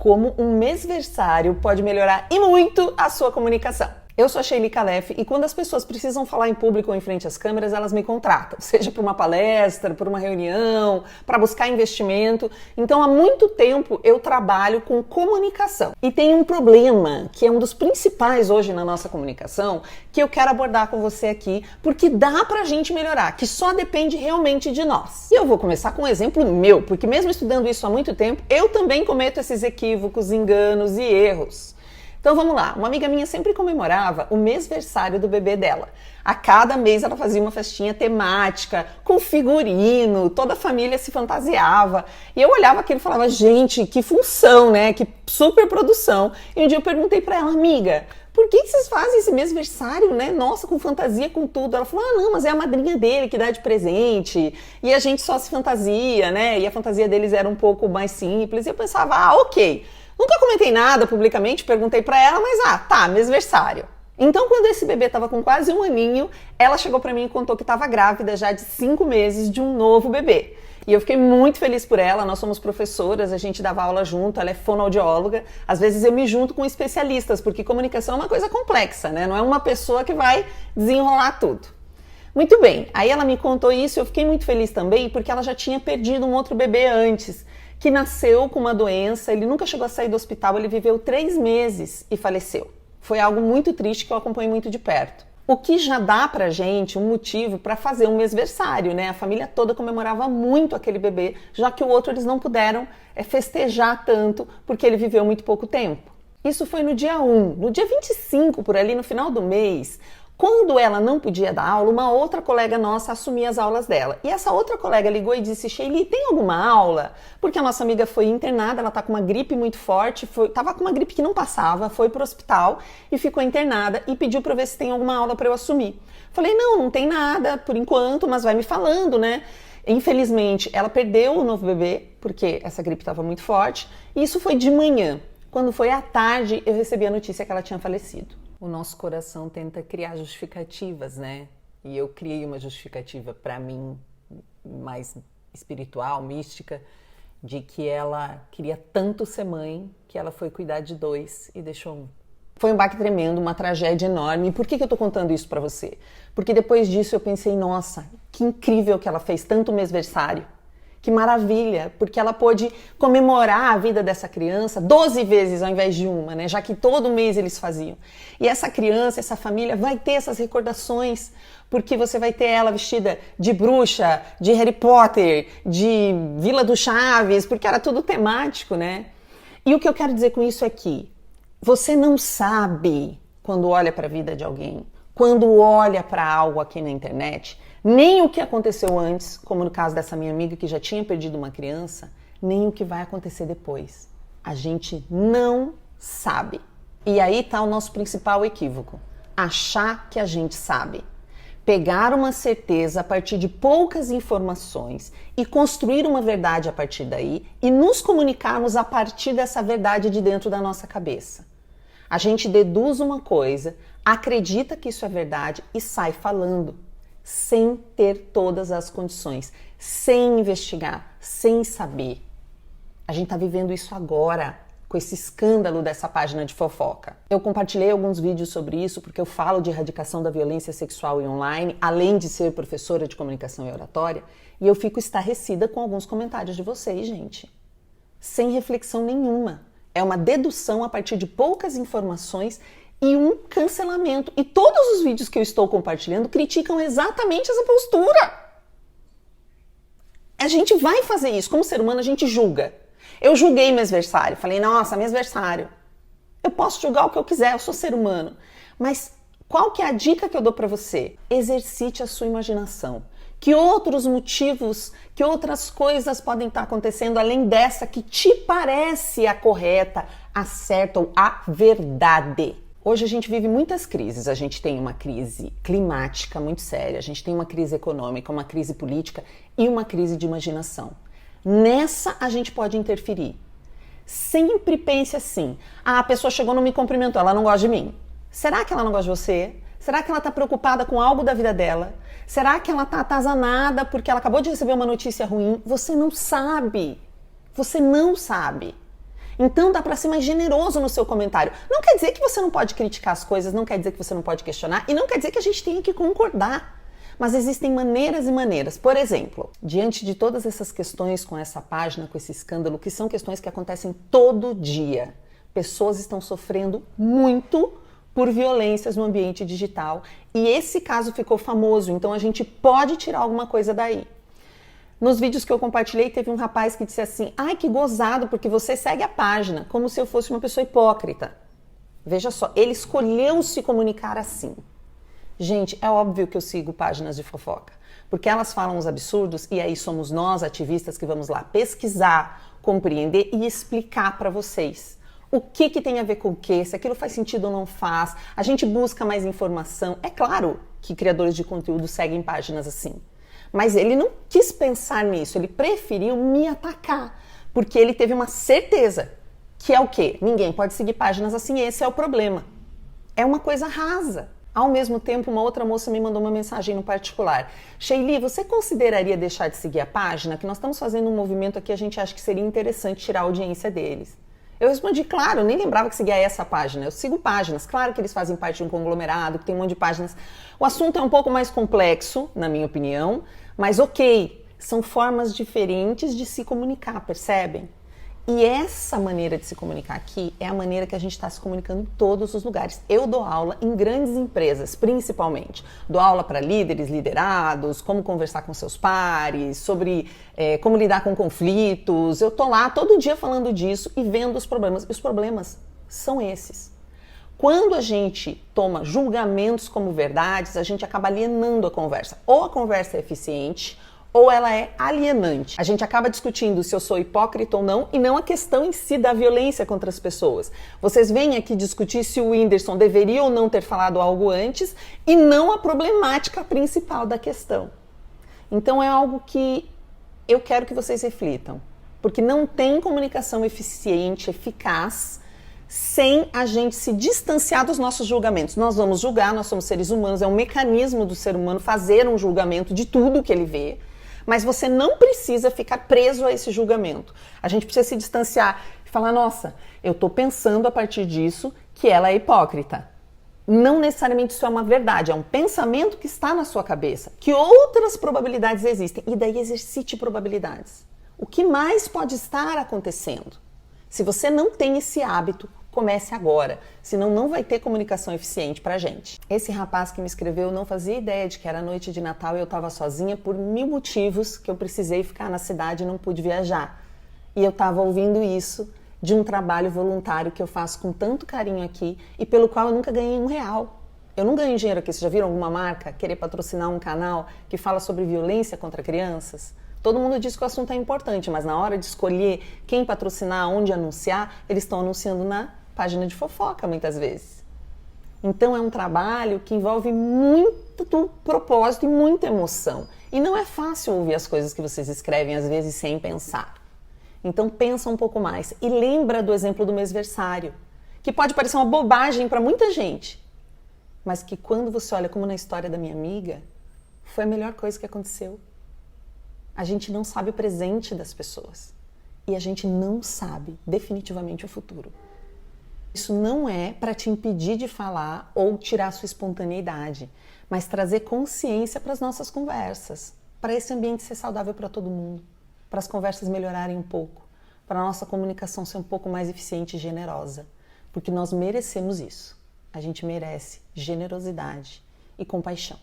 como um mêsversário pode melhorar e muito a sua comunicação. Eu sou a Sheili Calef e quando as pessoas precisam falar em público ou em frente às câmeras, elas me contratam, seja para uma palestra, para uma reunião, para buscar investimento. Então, há muito tempo eu trabalho com comunicação. E tem um problema, que é um dos principais hoje na nossa comunicação, que eu quero abordar com você aqui, porque dá pra gente melhorar, que só depende realmente de nós. E eu vou começar com um exemplo meu, porque mesmo estudando isso há muito tempo, eu também cometo esses equívocos, enganos e erros. Então vamos lá, uma amiga minha sempre comemorava o mêsversário do bebê dela. A cada mês ela fazia uma festinha temática, com figurino, toda a família se fantasiava. E eu olhava aquilo e falava, gente, que função, né? Que super produção. E um dia eu perguntei pra ela, amiga, por que vocês fazem esse mêsversário, né? Nossa, com fantasia, com tudo. Ela falou, não, mas é a madrinha dele que dá de presente. E a gente só se fantasia, né? E a fantasia deles era um pouco mais simples. E eu pensava, ok. Nunca comentei nada publicamente, perguntei pra ela, mas tá, mêsversário. Então, quando esse bebê tava com quase 1 aninho, ela chegou pra mim e contou que tava grávida já de 5 meses de um novo bebê. E eu fiquei muito feliz por ela, nós somos professoras, a gente dava aula junto, ela é fonoaudióloga. Às vezes eu me junto com especialistas, porque comunicação é uma coisa complexa, né? Não é uma pessoa que vai desenrolar tudo. Muito bem, aí ela me contou isso e eu fiquei muito feliz também, porque ela já tinha perdido um outro bebê antes, que nasceu com uma doença, ele nunca chegou a sair do hospital, ele viveu 3 meses e faleceu. Foi algo muito triste que eu acompanhei muito de perto. O que já dá pra gente um motivo para fazer um mêsversário, né? A família toda comemorava muito aquele bebê, já que o outro eles não puderam festejar tanto, porque ele viveu muito pouco tempo. Isso foi no dia 1. No dia 25, por ali, no final do mês, quando ela não podia dar aula, uma outra colega nossa assumia as aulas dela. E essa outra colega ligou e disse, Sheili, tem alguma aula? Porque a nossa amiga foi internada, ela tá com uma gripe muito forte, tava com uma gripe que não passava, foi pro hospital e ficou internada e pediu pra eu ver se tem alguma aula pra eu assumir. Falei, não tem nada por enquanto, mas vai me falando, né? Infelizmente, ela perdeu o novo bebê, porque essa gripe estava muito forte, e isso foi de manhã. Quando foi à tarde, eu recebi a notícia que ela tinha falecido. O nosso coração tenta criar justificativas, né? E eu criei uma justificativa para mim, mais espiritual, mística, de que ela queria tanto ser mãe que ela foi cuidar de 2 e deixou 1. Foi um baque tremendo, uma tragédia enorme. E por que eu tô contando isso para você? Porque depois disso eu pensei, nossa, que incrível que ela fez tanto mêsversário. Que maravilha, porque ela pôde comemorar a vida dessa criança 12 vezes ao invés de uma, né? Já que todo mês eles faziam. E essa criança, essa família vai ter essas recordações, porque você vai ter ela vestida de bruxa, de Harry Potter, de Vila do Chaves, porque era tudo temático, né? E o que eu quero dizer com isso é que você não sabe, quando olha para a vida de alguém, quando olha para algo aqui na internet, nem o que aconteceu antes, como no caso dessa minha amiga que já tinha perdido uma criança, nem o que vai acontecer depois. A gente não sabe. E aí está o nosso principal equívoco. Achar que a gente sabe. Pegar uma certeza a partir de poucas informações e construir uma verdade a partir daí e nos comunicarmos a partir dessa verdade de dentro da nossa cabeça. A gente deduz uma coisa, acredita que isso é verdade e sai falando, sem ter todas as condições, sem investigar, sem saber. A gente está vivendo isso agora, com esse escândalo dessa página de fofoca. Eu compartilhei alguns vídeos sobre isso porque eu falo de erradicação da violência sexual e online, além de ser professora de comunicação e oratória, e eu fico estarrecida com alguns comentários de vocês, gente. Sem reflexão nenhuma. É uma dedução a partir de poucas informações e um cancelamento. E todos os vídeos que eu estou compartilhando criticam exatamente essa postura. A gente vai fazer isso. Como ser humano, a gente julga. Eu julguei mêsversário. Falei, nossa, mêsversário. Eu posso julgar o que eu quiser, eu sou ser humano. Mas qual que é a dica que eu dou para você? Exercite a sua imaginação. Que outros motivos, que outras coisas podem estar acontecendo além dessa que te parece a correta, a certa ou a verdade? Hoje a gente vive muitas crises. A gente tem uma crise climática muito séria, a gente tem uma crise econômica, uma crise política e uma crise de imaginação. Nessa a gente pode interferir. Sempre pense assim, a pessoa chegou e não me cumprimentou, ela não gosta de mim. Será que ela não gosta de você? Será que ela está preocupada com algo da vida dela? Será que ela está atazanada porque ela acabou de receber uma notícia ruim? Você não sabe. Você não sabe. Então dá para ser mais generoso no seu comentário. Não quer dizer que você não pode criticar as coisas, não quer dizer que você não pode questionar e não quer dizer que a gente tenha que concordar. Mas existem maneiras e maneiras. Por exemplo, diante de todas essas questões com essa página, com esse escândalo, que são questões que acontecem todo dia, pessoas estão sofrendo muito por violências no ambiente digital e esse caso ficou famoso, então a gente pode tirar alguma coisa daí. Nos vídeos que eu compartilhei, teve um rapaz que disse assim: ai, que gozado, porque você segue a página, como se eu fosse uma pessoa hipócrita. Veja só, ele escolheu se comunicar assim. Gente, é óbvio que eu sigo páginas de fofoca, porque elas falam os absurdos e aí somos nós, ativistas, que vamos lá pesquisar, compreender e explicar para vocês. O que tem a ver com o quê? Se aquilo faz sentido ou não faz. A gente busca mais informação. É claro que criadores de conteúdo seguem páginas assim. Mas ele não quis pensar nisso, ele preferiu me atacar, porque ele teve uma certeza que é o quê? Ninguém pode seguir páginas assim, esse é o problema. É uma coisa rasa. Ao mesmo tempo, uma outra moça me mandou uma mensagem no particular. Sheili, você consideraria deixar de seguir a página? Que nós estamos fazendo um movimento aqui, a gente acha que seria interessante tirar a audiência deles. Eu respondi, claro, eu nem lembrava que seguia essa página. Eu sigo páginas, claro que eles fazem parte de um conglomerado, que tem um monte de páginas. O assunto é um pouco mais complexo, na minha opinião, mas ok, são formas diferentes de se comunicar, percebem? E essa maneira de se comunicar aqui é a maneira que a gente está se comunicando em todos os lugares. Eu dou aula em grandes empresas, principalmente. Dou aula para líderes, liderados, como conversar com seus pares, sobre como lidar com conflitos. Eu tô lá todo dia falando disso e vendo os problemas. E os problemas são esses. Quando a gente toma julgamentos como verdades, a gente acaba alienando a conversa. Ou a conversa é eficiente, ou ela é alienante. A gente acaba discutindo se eu sou hipócrita ou não, e não a questão em si da violência contra as pessoas. Vocês vêm aqui discutir se o Whindersson deveria ou não ter falado algo antes, e não a problemática principal da questão. Então é algo que eu quero que vocês reflitam, porque não tem comunicação eficiente, eficaz, sem a gente se distanciar dos nossos julgamentos. Nós vamos julgar, nós somos seres humanos, é um mecanismo do ser humano fazer um julgamento de tudo que ele vê, mas você não precisa ficar preso a esse julgamento. A gente precisa se distanciar e falar, nossa, eu estou pensando a partir disso que ela é hipócrita. Não necessariamente isso é uma verdade, é um pensamento que está na sua cabeça, que outras probabilidades existem, e daí exercite probabilidades. O que mais pode estar acontecendo? Se você não tem esse hábito, comece agora, senão não vai ter comunicação eficiente pra gente. Esse rapaz que me escreveu não fazia ideia de que era noite de Natal e eu estava sozinha por 1000 motivos que eu precisei ficar na cidade e não pude viajar. E eu estava ouvindo isso de um trabalho voluntário que eu faço com tanto carinho aqui e pelo qual eu nunca ganhei R$1. Eu não ganho dinheiro aqui. Vocês já viram alguma marca querer patrocinar um canal que fala sobre violência contra crianças? Todo mundo diz que o assunto é importante, mas na hora de escolher quem patrocinar, onde anunciar, eles estão anunciando na página de fofoca, muitas vezes. Então é um trabalho que envolve muito propósito e muita emoção. E não é fácil ouvir as coisas que vocês escrevem, às vezes, sem pensar. Então pensa um pouco mais. E lembra do exemplo do mêsversário, que pode parecer uma bobagem para muita gente, mas que quando você olha como na história da minha amiga, foi a melhor coisa que aconteceu. A gente não sabe o presente das pessoas. E a gente não sabe definitivamente o futuro. Isso não é para te impedir de falar ou tirar sua espontaneidade, mas trazer consciência para as nossas conversas, para esse ambiente ser saudável para todo mundo, para as conversas melhorarem um pouco, para a nossa comunicação ser um pouco mais eficiente e generosa, porque nós merecemos isso. A gente merece generosidade e compaixão.